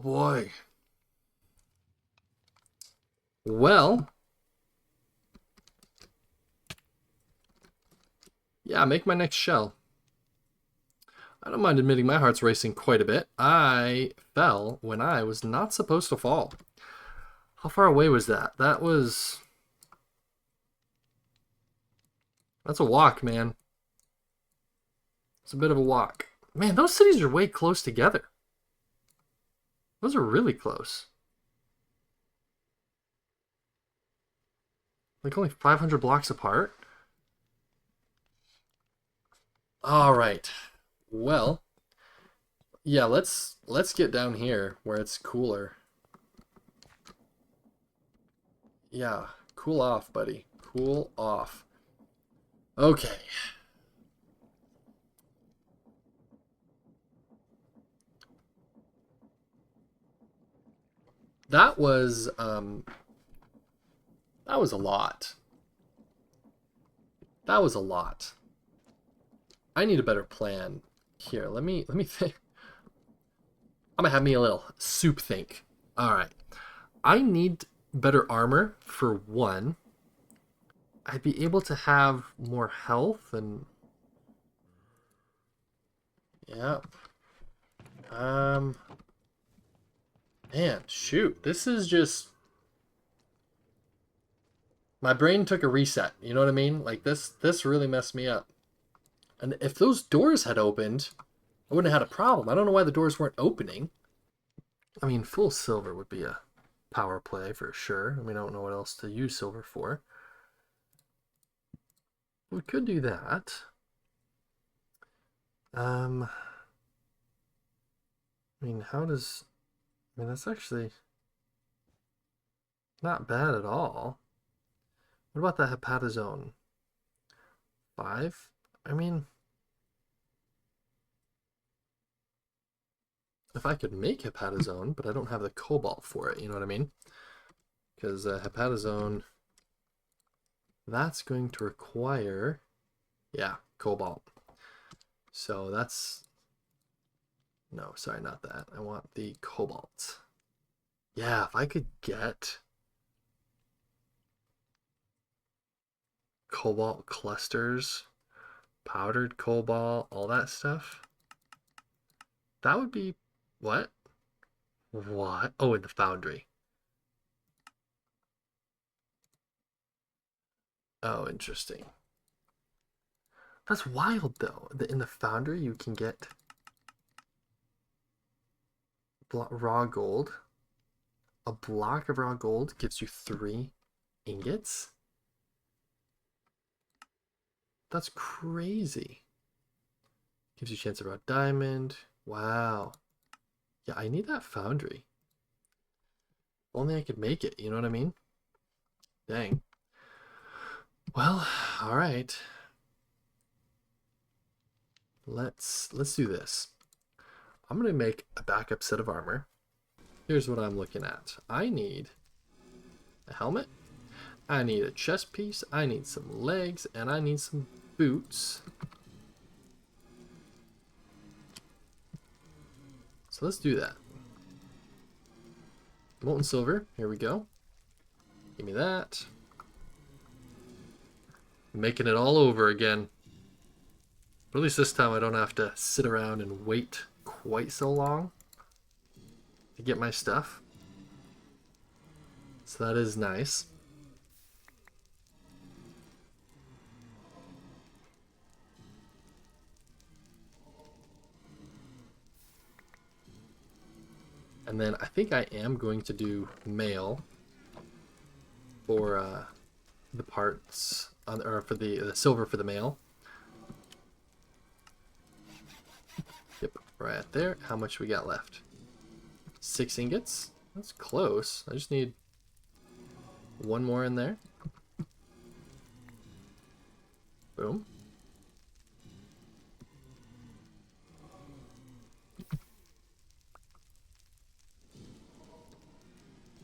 boy. Well, yeah, make my next shell. I don't mind admitting my heart's racing quite a bit. I fell when I was not supposed to fall. How far away was that? That's a walk, man. It's a bit of a walk. Man, those cities are way close together. Those are really close. Like only 500 blocks apart. All right. Well, yeah, let's get down here where it's cooler. Yeah, cool off, buddy. Cool off. Okay. That was that was a lot. That was a lot. I need a better plan. Here, let me think. I'm gonna have me a little soup think. All right. I need better armor for one. I'd be able to have more health and yeah. Um Man, shoot. This is just my brain took a reset. You know what I mean? Like this really messed me up. And if those doors had opened, I wouldn't have had a problem. I don't know why the doors weren't opening. I mean, full silver would be a power play for sure. I mean, I don't know what else to use silver for. We could do that. I mean, I mean, that's actually not bad at all. What about the hepatozone? 5? I mean, if I could make hepatozone, but I don't have the cobalt for it, you know what I mean? Because hepatozone, that's going to require, yeah, cobalt. So that's, no, sorry, not that. I want the cobalt. Yeah, if I could get cobalt clusters, powdered cobalt, all that stuff, that would be, what? What? Oh, in the foundry. Oh, interesting. That's wild, though. In the foundry, you can get raw gold. A block of raw gold gives you 3 ingots. That's crazy. Gives you a chance of raw diamond. Wow. Yeah, I need that foundry. Only I could make it, you know what I mean? Dang. Well, all right. Let's do this. I'm gonna make a backup set of armor. Here's what I'm looking at. I need a helmet. I need a chest piece. I need some legs, and I need some boots. So let's do that. Molten silver. Here we go. Give me that. Making it all over again. But at least this time I don't have to sit around and wait quite so long to get my stuff. So that is nice. And then I think I am going to do mail for the parts, or for the silver for the mail. Yep, right there. How much we got left? 6 ingots. That's close. I just need one more in there. Boom.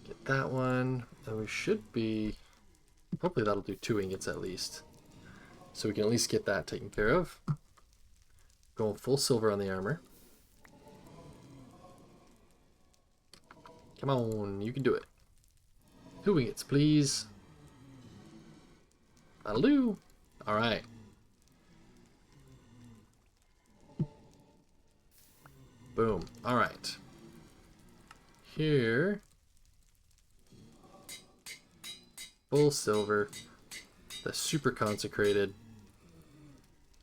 Get that one. And we should be... Hopefully that'll do 2 ingots at least. So we can at least get that taken care of. Going full silver on the armor. Come on, you can do it. 2 wingets, please. That'll do. Alright. Boom. Alright. Here. Full silver. The super consecrated.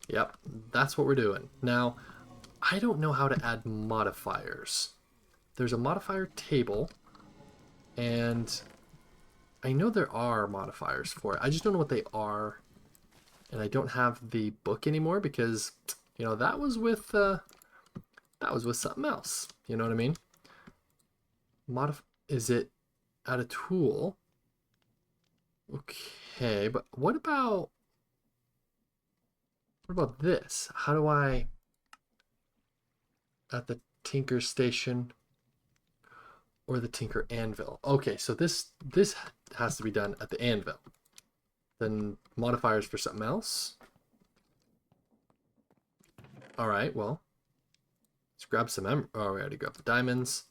Yep, that's what we're doing. Now, I don't know how to add modifiers. There's a modifier table, and I know there are modifiers for it. I just don't know what they are, and I don't have the book anymore because, you know, that was with something else. You know what I mean? Is it add a tool? Okay, but what about this? How do I at the Tinker Station or the Tinker Anvil? Okay, so this has to be done at the Anvil. Then modifiers for something else. All right, well, let's grab some oh, we already grabbed the diamonds.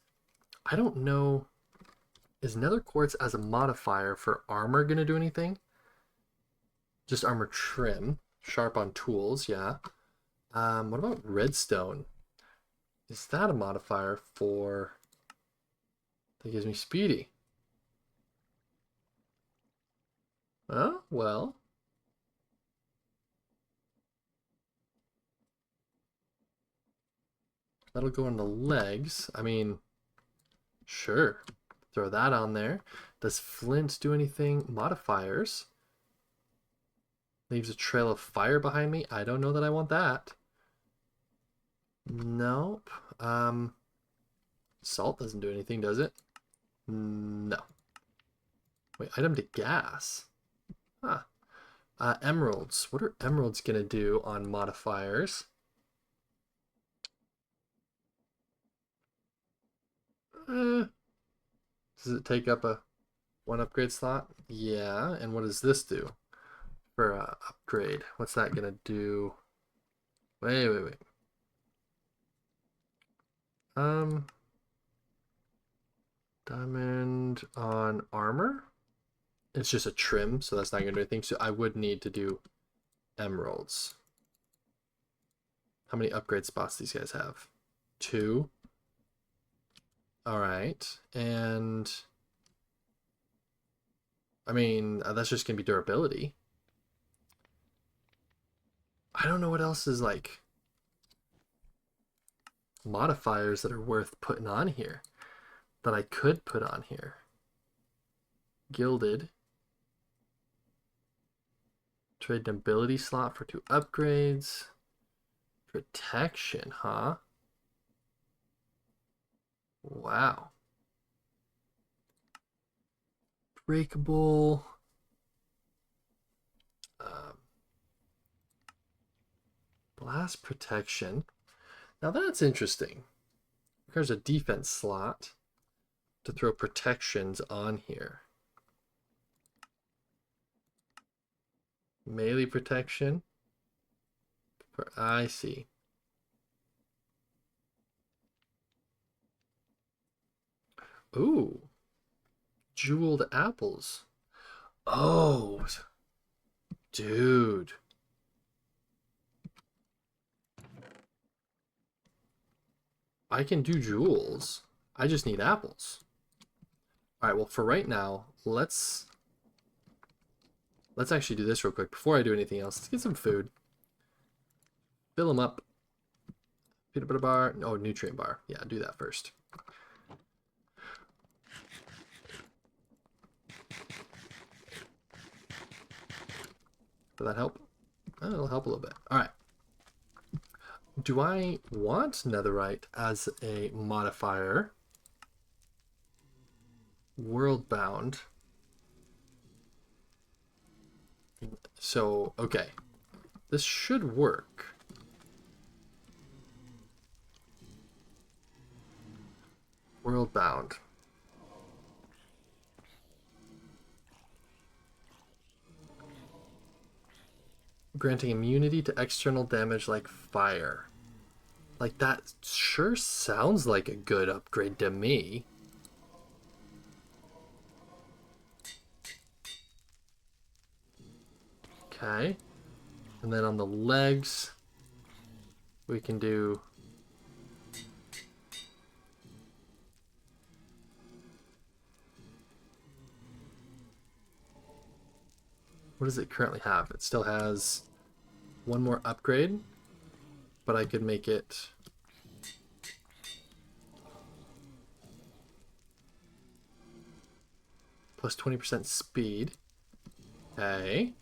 I don't know. Is nether quartz as a modifier for armor gonna do anything? Just armor trim. Sharp on tools, yeah. What about redstone? Is that a modifier for... That gives me speedy. Oh, well. That'll go on the legs. I mean, sure. Throw that on there. Does flint do anything? Modifiers. Leaves a trail of fire behind me. I don't know that I want that. Nope. Salt doesn't do anything, does it? No. Wait, item to gas. Huh. Emeralds. What are emeralds gonna do on modifiers? Does it take up a one upgrade slot? Yeah. And what does this do for upgrade? What's that gonna do? Wait. Diamond on armor? It's just a trim, so that's not gonna do anything. So I would need to do emeralds. How many upgrade spots these guys have? 2. All right, and I mean that's just gonna be durability. I don't know what else is like modifiers that are worth putting on here that I could put on here. Gilded. Trade an ability slot for 2 upgrades. Protection, huh? Wow. Breakable. Blast protection. Now that's interesting. There's a defense slot to throw protections on here. Melee protection. I see. Ooh. Jeweled apples. Oh. Dude. I can do jewels. I just need apples. All right, well, for right now, let's actually do this real quick before I do anything else. Let's get some food. Fill them up. Peanut butter bar. Oh, nutrient bar. Yeah, do that first. Did that help? Oh, it'll help a little bit. All right. Do I want netherite as a modifier? World bound. So, okay. This should work. World bound. Granting immunity to external damage like fire. Like, that sure sounds like a good upgrade to me. Okay. And then on the legs, we can do... What does it currently have? It still has one more upgrade, but I could make it... plus 20% speed. Okay.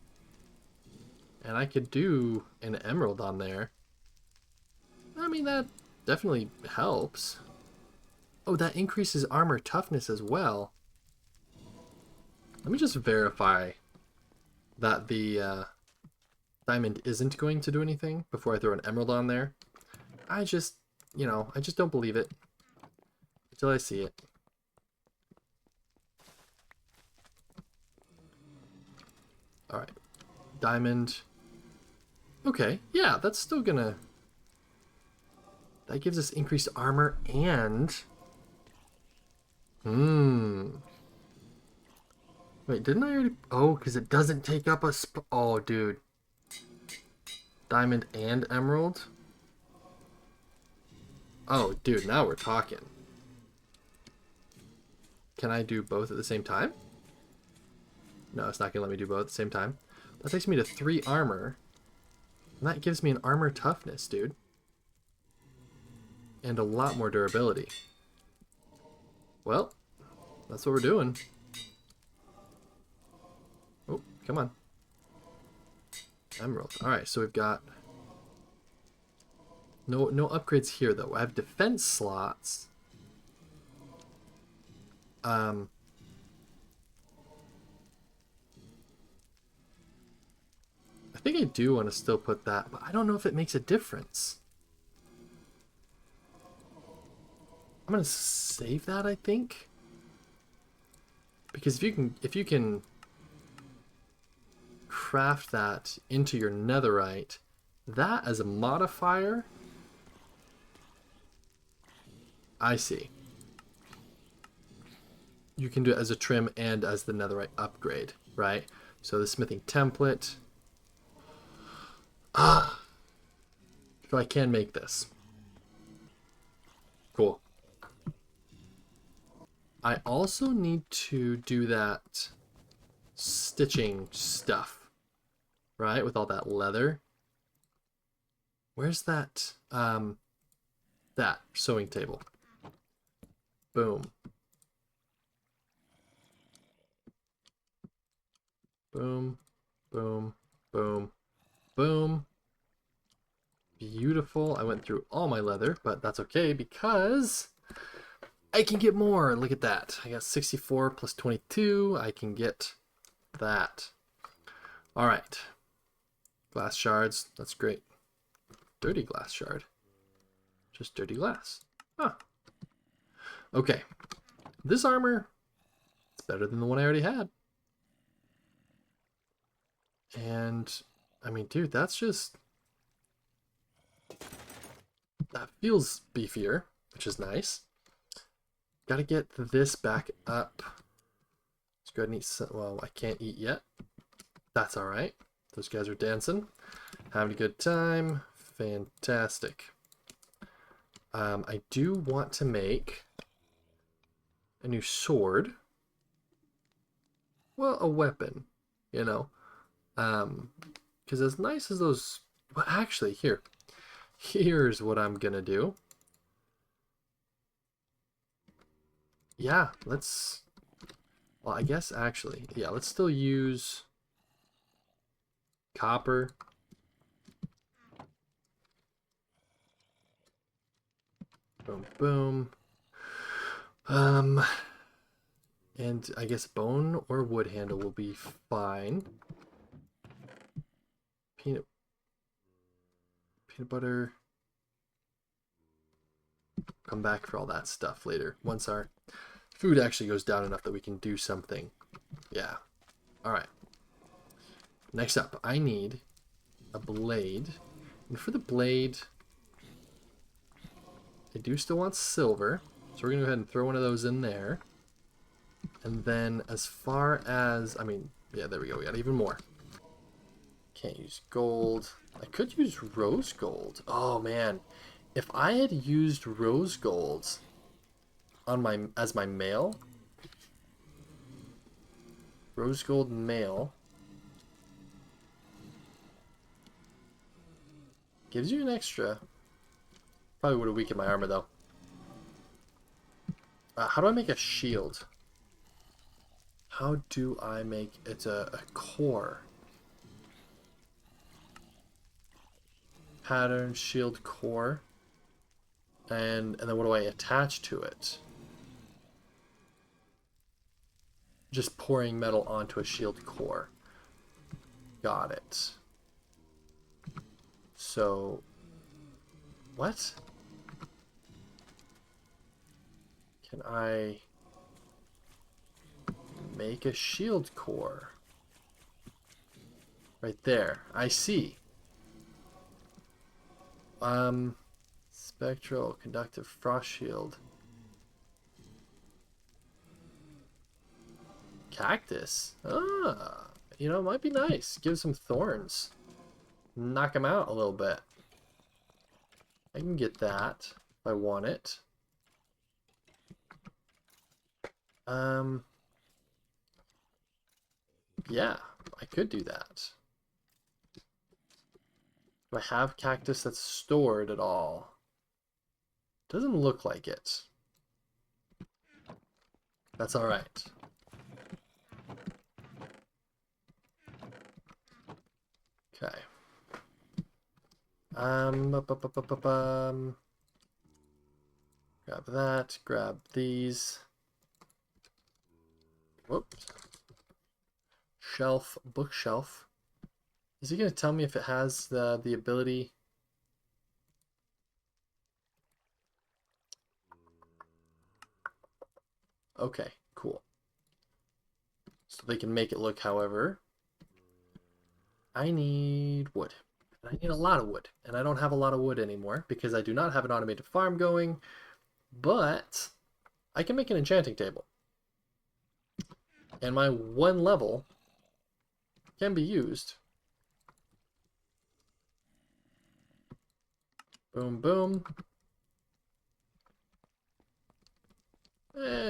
And I could do an emerald on there. I mean, that definitely helps. Oh, that increases armor toughness as well. Let me just verify that the diamond isn't going to do anything before I throw an emerald on there. I just, I just don't believe it until I see it. Alright. Diamond. Okay, yeah, that's still gonna... That gives us increased armor and... Wait, didn't I already... Oh, because it doesn't take up a... Oh, dude. Diamond and emerald? Oh, dude, now we're talking. Can I do both at the same time? No, it's not going to let me do both at the same time. That takes me to 3 armor. And that gives me an armor toughness, dude. And a lot more durability. Well, that's what we're doing. Oh, come on. Emerald. Alright, so we've got... No upgrades here, though. I have defense slots. I think I do want to still put that, but I don't know if it makes a difference. I'm gonna save that, I think, because if you can craft that into your netherite, that as a modifier, I see. You can do it as a trim and as the netherite upgrade, right? So the smithing template. So I can make this. Cool. I also need to do that stitching stuff, right? With all that leather. Where's that? That sewing table. Boom. Boom, boom, boom, boom. Beautiful. I went through all my leather, but that's okay because I can get more. Look at that. I got 64 plus 22. I can get that. All right. Glass shards. That's great. Dirty glass shard. Just dirty glass. Huh. Okay. This armor, it's better than the one I already had. And, I mean, dude, that's just... That feels beefier, which is nice. Gotta get this back up. Let's go ahead and eat some... Well, I can't eat yet. That's alright. Those guys are dancing. Having a good time. Fantastic. I do want to make a new sword. Well, a weapon, you know. Because as nice as those... Well, actually, here's what I'm gonna do. Yeah, let's... Well, I guess actually, yeah, let's still use copper. Boom, boom. And I guess bone or wood handle will be fine. Peanut butter. Come back for all that stuff later. Once our food actually goes down enough that we can do something. Yeah. Alright. Next up, I need a blade. And for the blade, I do still want silver. So we're going to go ahead and throw one of those in there. And then as far as, I mean, yeah, there we go. We got even more. Can't use gold. I could use rose gold. Oh man, if I had used rose gold on my as my mail, rose gold mail gives you an extra. Probably would have weakened my armor though. How do I make a shield? How do I make it a core? Pattern, shield, core. And then what do I attach to it? Just pouring metal onto a shield core. Got it. So, what? Can I make a shield core? Right there. I see. Spectral, conductive, frost shield. Cactus. Ah, you know, it might be nice. Give some thorns. Knock them out a little bit. I can get that if I want it. Yeah, I could do that. Do I have cactus that's stored at all? Doesn't look like it. That's all right. Okay. Grab that. Grab these. Whoops. Shelf, bookshelf. Is he going to tell me if it has the ability? Okay, cool. So they can make it look however. I need wood. I need a lot of wood. And I don't have a lot of wood anymore because I do not have an automated farm going. But I can make an enchanting table. And my one level can be used. Boom, boom.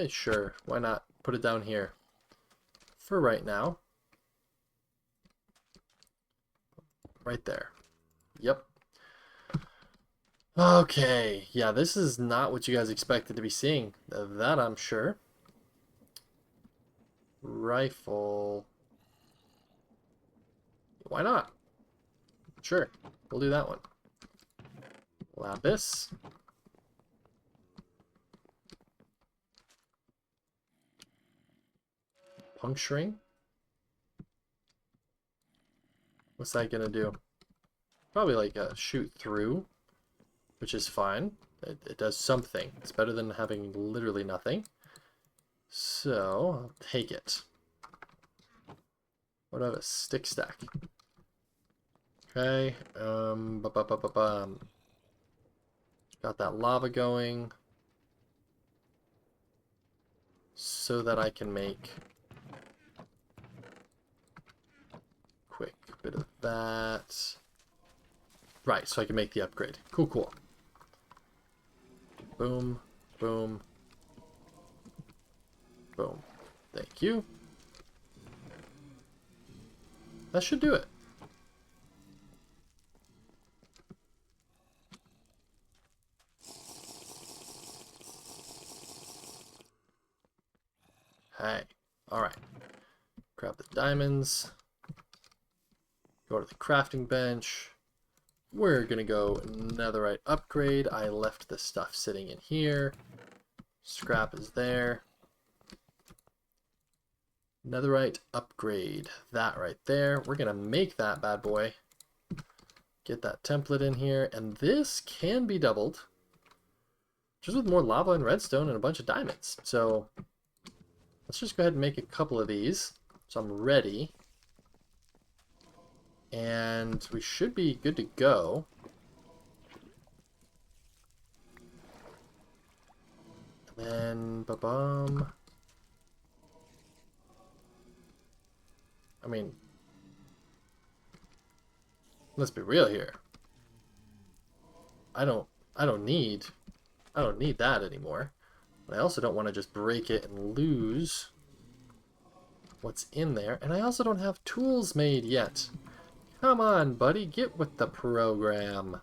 Sure. Why not? Put it down here. For right now. Right there. Yep. Okay. Yeah, this is not what you guys expected to be seeing. That I'm sure. Rifle. Why not? Sure. We'll do that one. Lapis. Puncturing. What's that gonna do? Probably like a shoot through, which is fine. It does something. It's better than having literally nothing. So, I'll take it. What about a stick stack? Okay, got that lava going. So that I can make quick bit of that. Right, so I can make the upgrade. Cool, cool. Boom, boom, boom. Thank you. That should do it. Hey, alright. Grab the diamonds. Go to the crafting bench. We're gonna go netherite upgrade. I left the stuff sitting in here. Scrap is there. Netherite upgrade. That right there. We're gonna make that bad boy. Get that template in here. And this can be doubled. Just with more lava and redstone and a bunch of diamonds. So let's just go ahead and make a couple of these. So I'm ready. And we should be good to go. And then, ba-bum. I mean, Let's be real here. I don't I don't need that anymore. But I also don't want to just break it and lose what's in there. And I also don't have tools made yet. Come on, buddy, get with the program.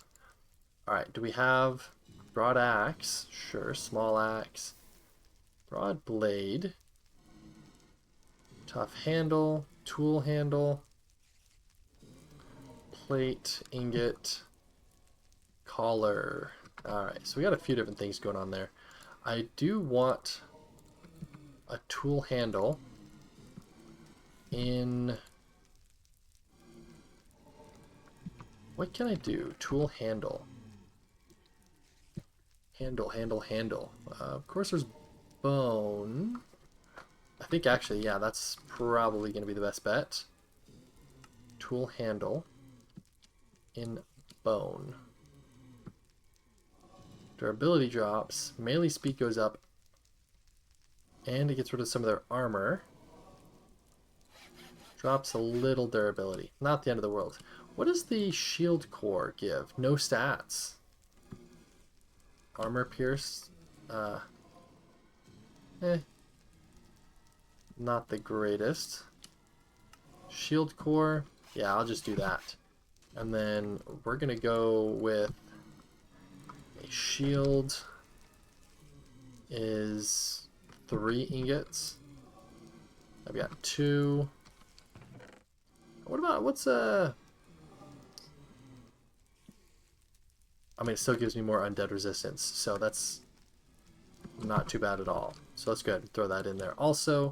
Alright, do we have broad axe? Sure, small axe. Broad blade. Tough handle. Tool handle. Plate, ingot, collar. Alright, so we got a few different things going on there. I do want a tool handle in... What can I do? Tool handle. Handle. Of course there's bone. I think actually, yeah, that's probably going to be the best bet. Tool handle in bone. Durability drops. Melee speed goes up. And it gets rid of some of their armor. Drops a little durability. Not the end of the world. What does the shield core give? No stats. Armor pierce. Not the greatest. Shield core. Yeah, I'll just do that. And then we're going to go with a shield is 3 ingots. I've got 2. What about, what's I mean, it still gives me more undead resistance, so that's not too bad at all. So let's go ahead and throw that in there. Also,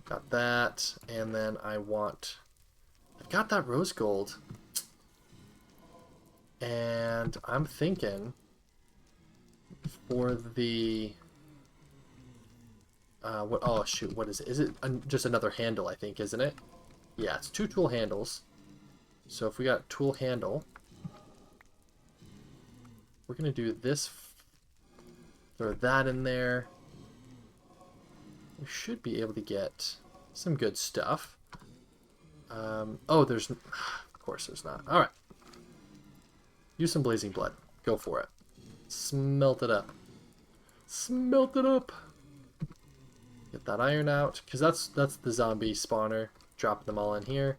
got that, and then I've got that rose gold. And I'm thinking for the oh shoot, what is it? Is it just another handle, I think, isn't it? Yeah, it's 2 tool handles. So if we got tool handle, we're gonna do this, throw that in there. We should be able to get some good stuff. Oh, there's, of course there's not. All right. Use some blazing blood. Go for it. Smelt it up. Smelt it up. Get that iron out, because that's the zombie spawner. Drop them all in here.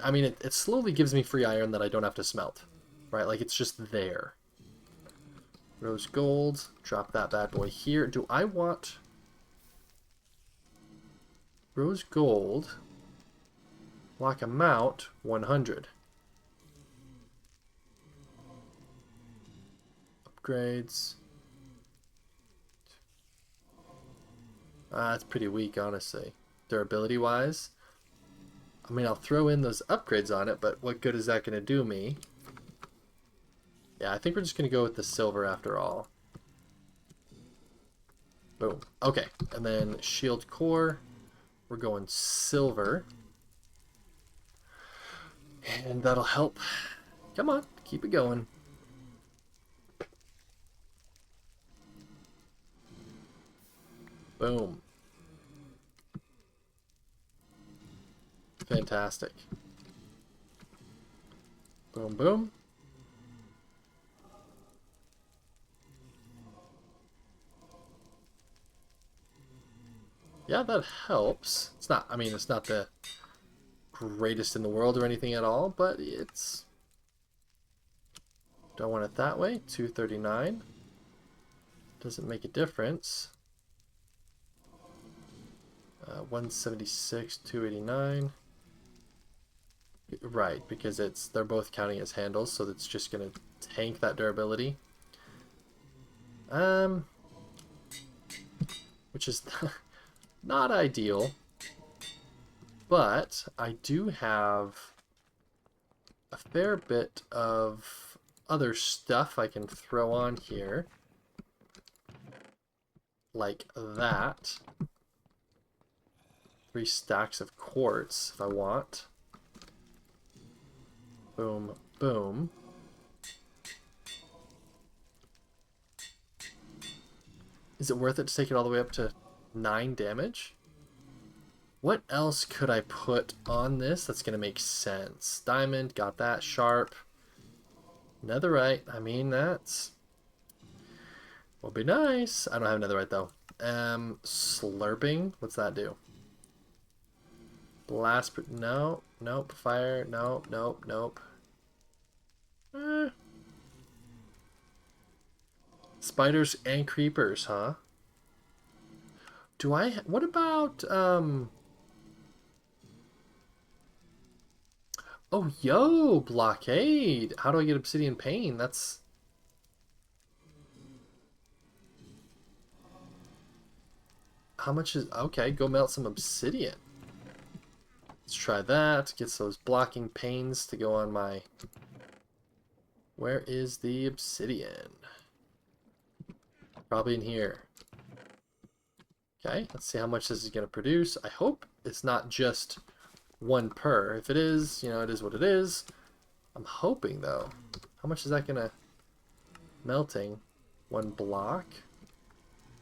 I mean, it slowly gives me free iron that I don't have to smelt. Right? Like, it's just there. Rose gold. Drop that bad boy here. Do I want rose gold? Lock them out. 100. Upgrades. It's pretty weak, honestly. Durability wise. I mean, I'll throw in those upgrades on it, but what good is that going to do me? Yeah, I think we're just going to go with the silver after all. Boom. Okay, and then shield core. We're going silver. And that'll help. Come on, keep it going. Boom. Fantastic. Boom, boom. Yeah, that helps. It's not, I mean, it's not the greatest in the world or anything at all, but it's... Don't want it that way. 239. Doesn't make a difference. 176, 289. Right, because they're both counting as handles, so it's just going to tank that durability. Which is not ideal, but I do have a fair bit of other stuff I can throw on here, like that. 3 stacks of quartz if I want. Boom, boom. Is it worth it to take it all the way up to 9 damage? What else could I put on this that's going to make sense? Diamond, got that. Sharp. Netherite, I mean, that's... will be nice. I don't have netherite, though. Slurping, what's that do? Blast, no, nope. Fire, no, nope, nope. Spiders and creepers, huh? Do I... what about, oh, yo, blockade. How do I get obsidian pane? That's... how much is... okay, go melt some obsidian. Let's try that. Get those blocking panes to go on my... where is the obsidian? Probably in here. Okay, let's see how much this is going to produce. I hope it's not just one per. If it is, you know, it is what it is. I'm hoping, though. How much is that going to... melting? One block?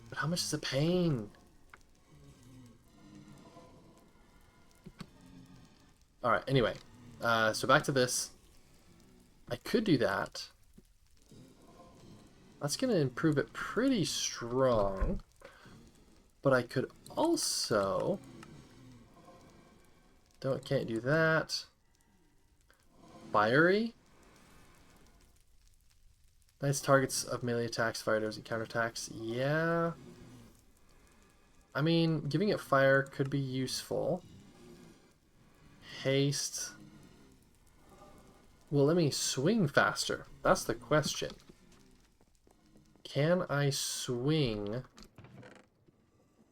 But how much is a pane? Alright, anyway. So back to this. I could do that. That's going to improve it pretty strong. But I could also... can't do that. Fiery? Nice targets of melee attacks, fighters, and counterattacks. Yeah. I mean, giving it fire could be useful. Haste. Well, let me swing faster. That's the question. Can I swing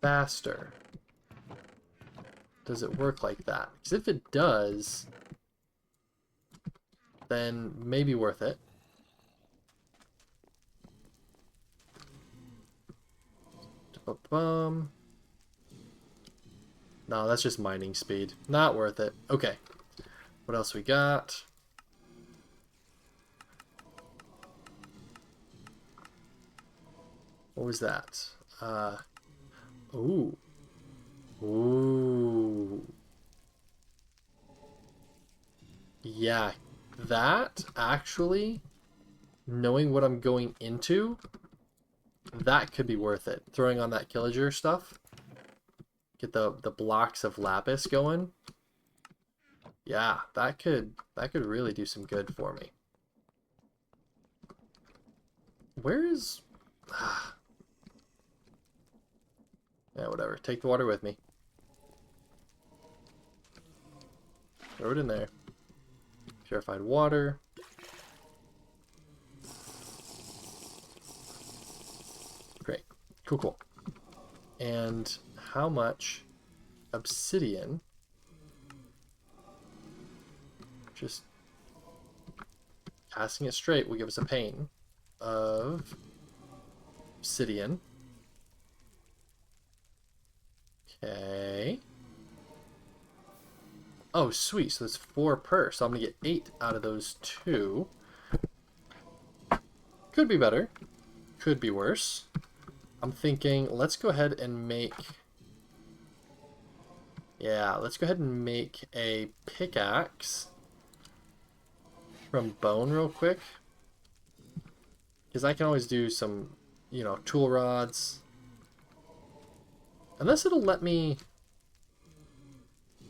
faster? Does it work like that? Because if it does, then maybe worth it. No, that's just mining speed. Not worth it. Okay. What else we got? What was that? Ooh. Ooh. Yeah, that actually, knowing what I'm going into, that could be worth it. Throwing on that Killager stuff. Get the blocks of lapis going. Yeah, that could really do some good for me. Where is... yeah, whatever. Take the water with me. Throw it in there. Purified water. Great. Cool, cool. And how much obsidian? Just casting it straight will give us a pane of obsidian. Okay. Oh, sweet. So that's 4 per. So I'm going to get 8 out of those 2. Could be better. Could be worse. I'm thinking, let's go ahead and make... yeah, let's go ahead and make a pickaxe from bone real quick. Because I can always do some, you know, tool rods. Unless it'll let me...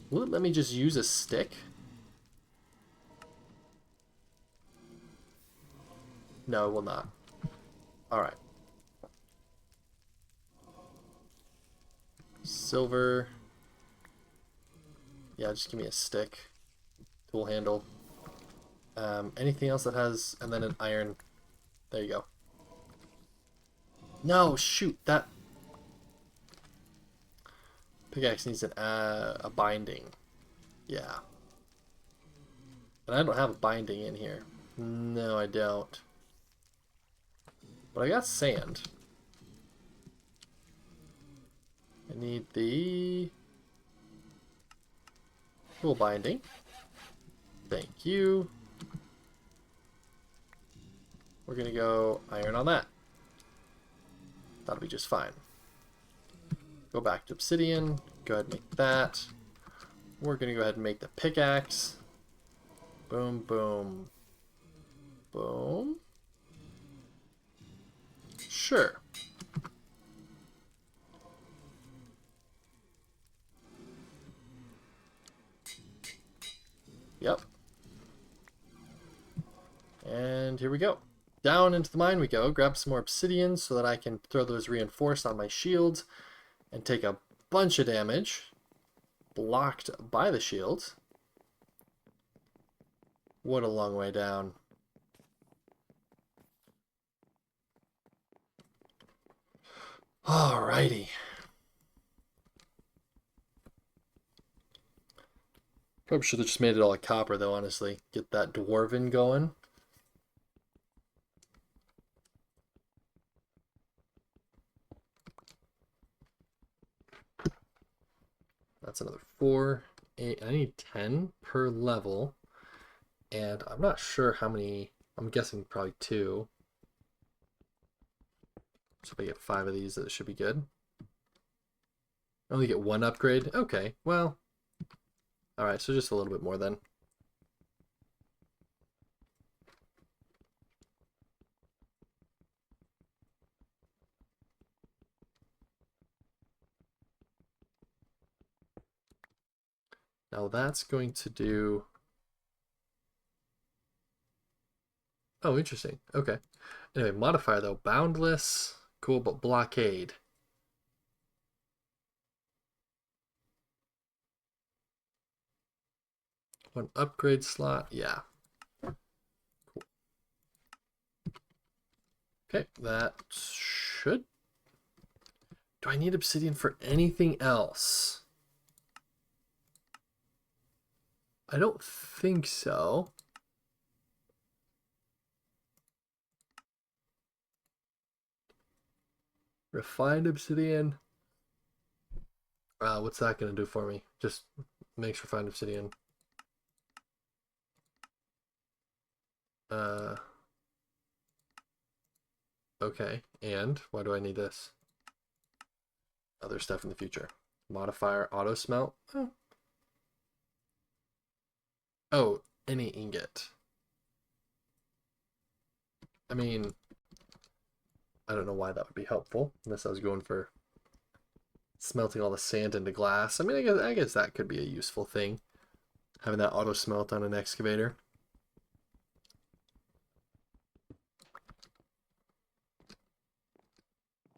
will it let me just use a stick? No, it will not. Alright. Silver. Yeah, just give me a stick. Tool handle. Anything else that has... and then an iron. There you go. No, shoot, that... pickaxe needs a binding. Yeah. And I don't have a binding in here. No, I don't. But I got sand. I need the tool binding. Thank you. We're gonna go iron on that. That'll be just fine. Go back to obsidian. Go ahead and make that. We're going to go ahead and make the pickaxe. Boom, boom, boom. Sure. Yep. And here we go. Down into the mine we go. Grab some more obsidian so that I can throw those reinforced on my shields and take a bunch of damage blocked by the shields. What a long way down. Alrighty. Probably should have just made it all copper though, honestly. Get that dwarven going. That's another 4, 8. I need 10 per level. And I'm not sure how many. I'm guessing probably 2. So if I get 5 of these, that should be good. I only get 1 upgrade. Okay, well. Alright, so just a little bit more then. Now that's going to do... Oh, interesting. Okay. Anyway, modifier though. Boundless. Cool, but blockade. One upgrade slot. Yeah. Cool. Okay, that should... Do I need obsidian for anything else? I don't think so. Refined obsidian. What's that going to do for me? Just makes refined obsidian. Okay, and why do I need this? Other stuff in the future. Modifier auto smelt. Oh, any ingot. I mean, I don't know why that would be helpful, unless I was going for smelting all the sand into glass. I mean, I guess that could be a useful thing, having that auto smelt on an excavator.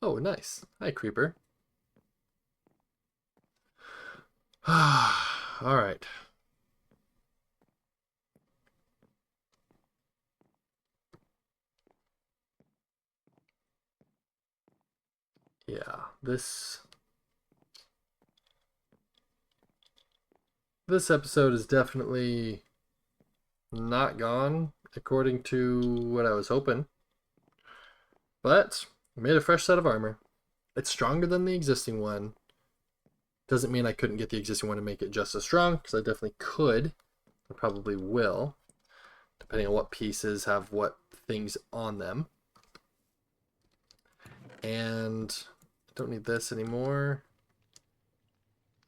Oh, nice. Hi, creeper. All right. Yeah, this episode is definitely not gone according to what I was hoping. But I made a fresh set of armor. It's stronger than the existing one. Doesn't mean I couldn't get the existing one and make it just as strong, because I definitely could. I probably will, depending on what pieces have what things on them. And I don't need this anymore.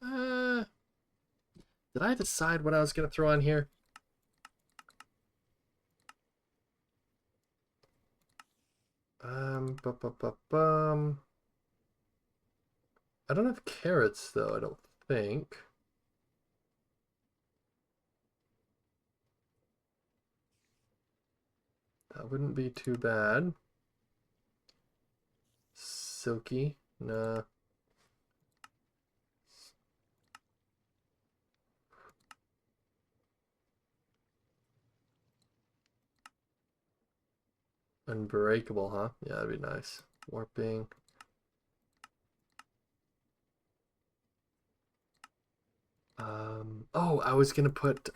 Did I decide what I was going to throw on here? I don't have carrots though, I don't think. That wouldn't be too bad. Silky, nah. Unbreakable, huh? Yeah, that'd be nice. Warping. Oh, I was gonna put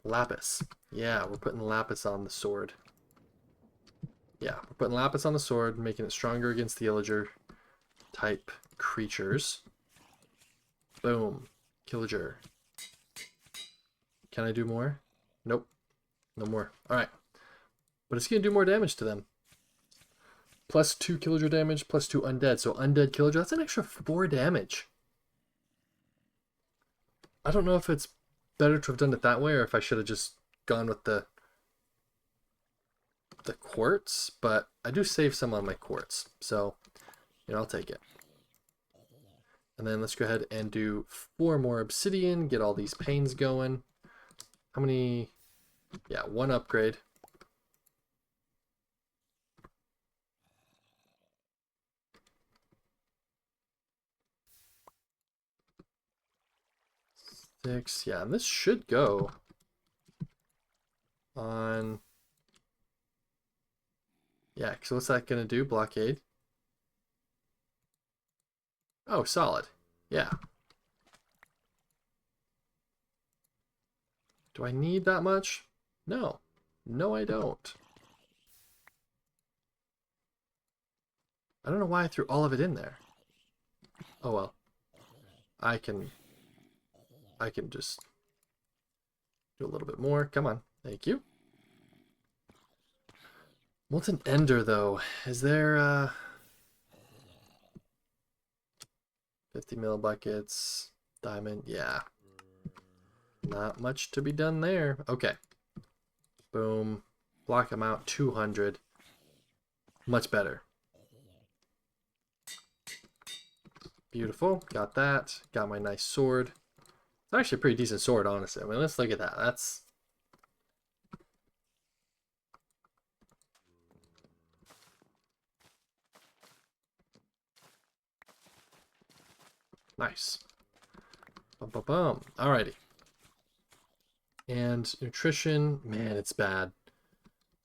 lapis. Yeah, we're putting lapis on the sword. Yeah, we're putting lapis on the sword, making it stronger against the illager type creatures. Boom. Killager. Can I do more? Nope. No more. Alright. But it's going to do more damage to them. Plus 2 killager damage, plus 2 undead. So undead killager, that's an extra 4 damage. I don't know if it's better to have done it that way or if I should have just gone with the quartz, but I do save some on my quartz, so I'll take it. And then let's go ahead and do 4 more obsidian, get all these panes going. How many? Yeah, 1 upgrade. Six, yeah, and this should go on. Yeah, so what's that gonna do? Blockade. Oh, solid. Yeah. Do I need that much? No. No, I don't. I don't know why I threw all of it in there. Oh well. I can just do a little bit more. Come on. Thank you. Molten Ender though. Is there 50 mil buckets? Diamond, yeah. Not much to be done there. Okay. Boom. Block them out. 200. Much better. Beautiful. Got that. Got my nice sword. It's actually a pretty decent sword, honestly. I mean, let's look at that. That's... nice. Bum, bum, bum. Alrighty. And nutrition, man, it's bad.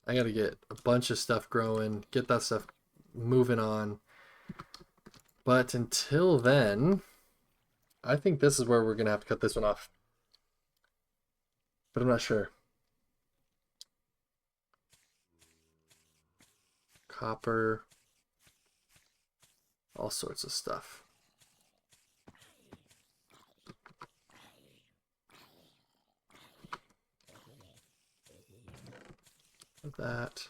I gotta get a bunch of stuff growing, get that stuff moving on. But until then, I think this is where we're gonna have to cut this one off. But I'm not sure. Copper, all sorts of stuff. Like that.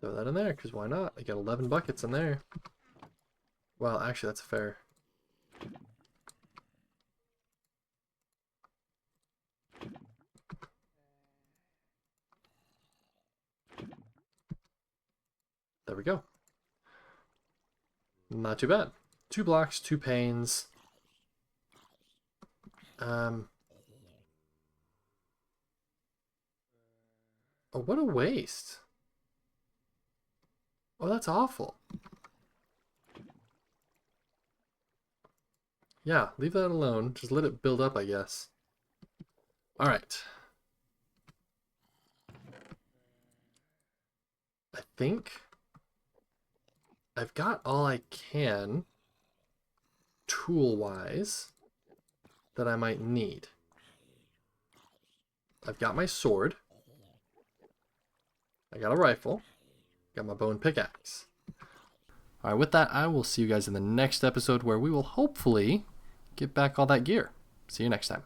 Throw that in there, because why not? I got 11 buckets in there. Well, actually, that's fair. There we go. Not too bad. 2 blocks, 2 panes. Oh, what a waste. Oh, that's awful. Yeah, leave that alone. Just let it build up, I guess. All right. I think I've got all I can tool-wise that I might need. I've got my sword. I got a rifle. Got my bone pickaxe. All right, with that, I will see you guys in the next episode where we will hopefully get back all that gear. See you next time.